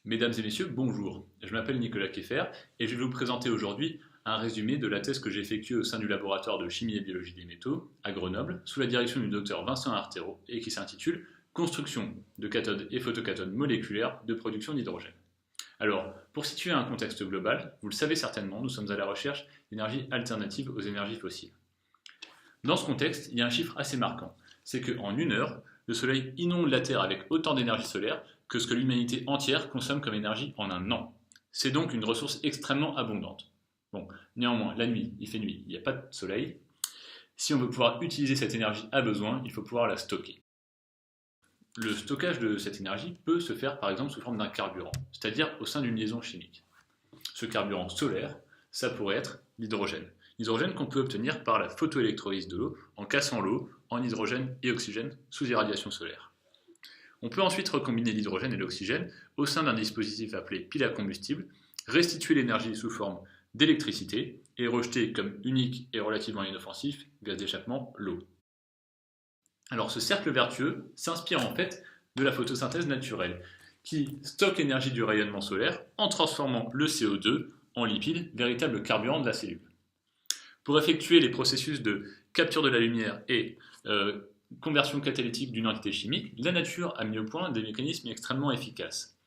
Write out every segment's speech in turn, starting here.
Mesdames et messieurs, bonjour. Je m'appelle Nicolas Keffer et je vais vous présenter aujourd'hui un résumé de la thèse que j'ai effectuée au sein du laboratoire de chimie et biologie des métaux à Grenoble sous la direction du docteur Vincent Artero et qui s'intitule Construction de cathodes et photocathodes moléculaires de production d'hydrogène. Alors, pour situer un contexte global, vous le savez certainement, nous sommes à la recherche d'énergies alternatives aux énergies fossiles. Dans ce contexte, il y a un chiffre assez marquant, c'est qu'en une heure, le Soleil inonde la Terre avec autant d'énergie solaire que ce que l'humanité entière consomme comme énergie en un an. C'est donc une ressource extrêmement abondante. Bon, néanmoins, la nuit, il fait nuit, il n'y a pas de soleil. Si on veut pouvoir utiliser cette énergie à besoin, il faut pouvoir la stocker. Le stockage de cette énergie peut se faire par exemple sous forme d'un carburant, c'est-à-dire au sein d'une liaison chimique. Ce carburant solaire, ça pourrait être l'hydrogène. L'hydrogène qu'on peut obtenir par la photoélectrolyse de l'eau en cassant l'eau en hydrogène et oxygène sous irradiation solaire. On peut ensuite recombiner l'hydrogène et l'oxygène au sein d'un dispositif appelé pile à combustible, restituer l'énergie sous forme d'électricité et rejeter comme unique et relativement inoffensif gaz d'échappement l'eau. Alors ce cercle vertueux s'inspire en fait de la photosynthèse naturelle qui stocke l'énergie du rayonnement solaire en transformant le CO2 en lipide, véritable carburant de la cellule. Pour effectuer les processus de capture de la lumière et conversion catalytique d'une entité chimique, la nature a mis au point des mécanismes extrêmement efficaces.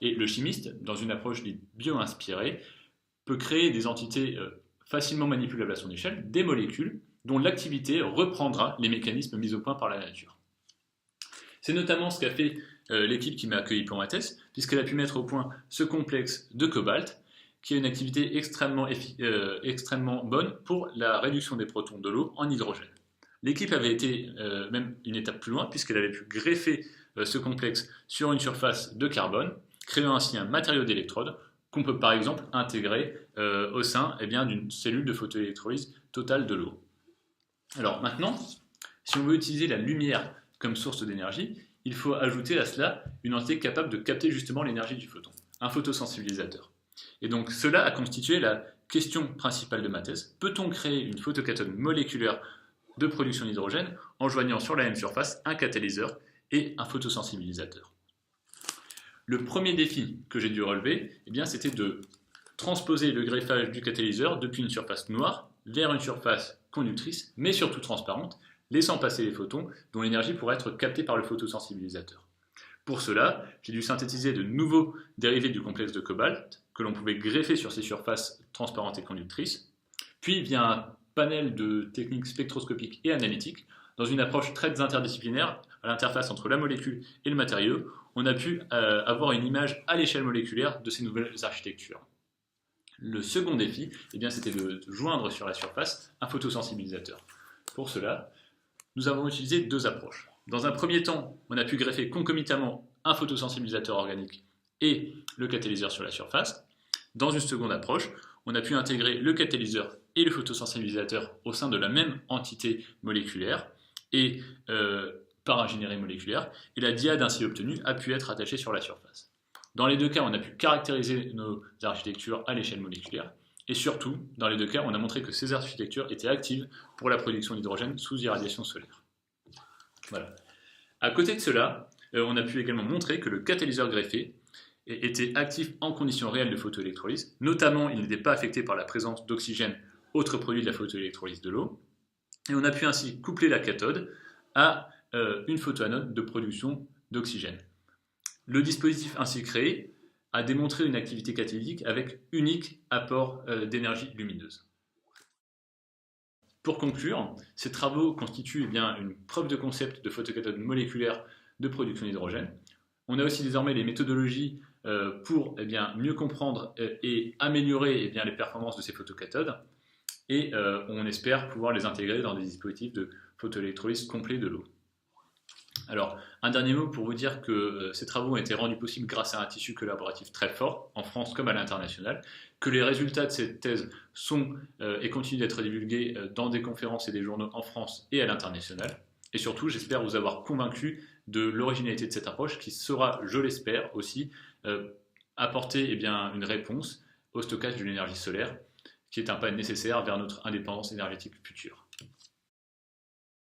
Et le chimiste, dans une approche dite bio-inspirée, peut créer des entités facilement manipulables à son échelle, des molécules dont l'activité reprendra les mécanismes mis au point par la nature. C'est notamment ce qu'a fait l'équipe qui m'a accueilli pour ma thèse, puisqu'elle a pu mettre au point ce complexe de cobalt, qui a une activité extrêmement bonne pour la réduction des protons de l'eau en hydrogène. L'équipe avait été même une étape plus loin, puisqu'elle avait pu greffer ce complexe sur une surface de carbone, créant ainsi un matériau d'électrode qu'on peut par exemple intégrer au sein d'une cellule de photoélectrolyse totale de l'eau. Alors maintenant, si on veut utiliser la lumière comme source d'énergie, il faut ajouter à cela une entité capable de capter justement l'énergie du photon, un photosensibilisateur. Et donc cela a constitué la question principale de ma thèse. Peut-on créer une photocathode moléculaire de production d'hydrogène en joignant sur la même surface un catalyseur et un photosensibilisateur? Le premier défi que j'ai dû relever, c'était de transposer le greffage du catalyseur depuis une surface noire vers une surface conductrice, mais surtout transparente, laissant passer les photons dont l'énergie pourrait être captée par le photosensibilisateur. Pour cela, j'ai dû synthétiser de nouveaux dérivés du complexe de cobalt que l'on pouvait greffer sur ces surfaces transparentes et conductrices, puis via un panel de techniques spectroscopiques et analytiques, dans une approche très interdisciplinaire à l'interface entre la molécule et le matériau, on a pu avoir une image à l'échelle moléculaire de ces nouvelles architectures. Le second défi, c'était de joindre sur la surface un photosensibilisateur. Pour cela, nous avons utilisé deux approches. Dans un premier temps, on a pu greffer concomitamment un photosensibilisateur organique et le catalyseur sur la surface. Dans une seconde approche, on a pu intégrer le catalyseur et le photosensibilisateur au sein de la même entité moléculaire et par ingénierie moléculaire, et la diade ainsi obtenue a pu être attachée sur la surface. Dans les deux cas, on a pu caractériser nos architectures à l'échelle moléculaire, et surtout, dans les deux cas, on a montré que ces architectures étaient actives pour la production d'hydrogène sous irradiation solaire. Voilà. À côté de cela, on a pu également montrer que le catalyseur greffé était actif en conditions réelles de photoélectrolyse, notamment il n'était pas affecté par la présence d'oxygène, autre produit de la photoélectrolyse de l'eau, et on a pu ainsi coupler la cathode à une photoanode de production d'oxygène. Le dispositif ainsi créé a démontré une activité catalytique avec unique apport d'énergie lumineuse. Pour conclure, ces travaux constituent une preuve de concept de photocathode moléculaire de production d'hydrogène. On a aussi désormais les méthodologies pour mieux comprendre et améliorer les performances de ces photocathodes, et on espère pouvoir les intégrer dans des dispositifs de photoélectrolyse complet de l'eau. Alors, un dernier mot pour vous dire que ces travaux ont été rendus possibles grâce à un tissu collaboratif très fort, en France comme à l'international, que les résultats de cette thèse sont et continuent d'être divulgués dans des conférences et des journaux en France et à l'international. Et surtout, j'espère vous avoir convaincu de l'originalité de cette approche qui saura, je l'espère aussi, apporter une réponse au stockage de l'énergie solaire, qui est un pas nécessaire vers notre indépendance énergétique future.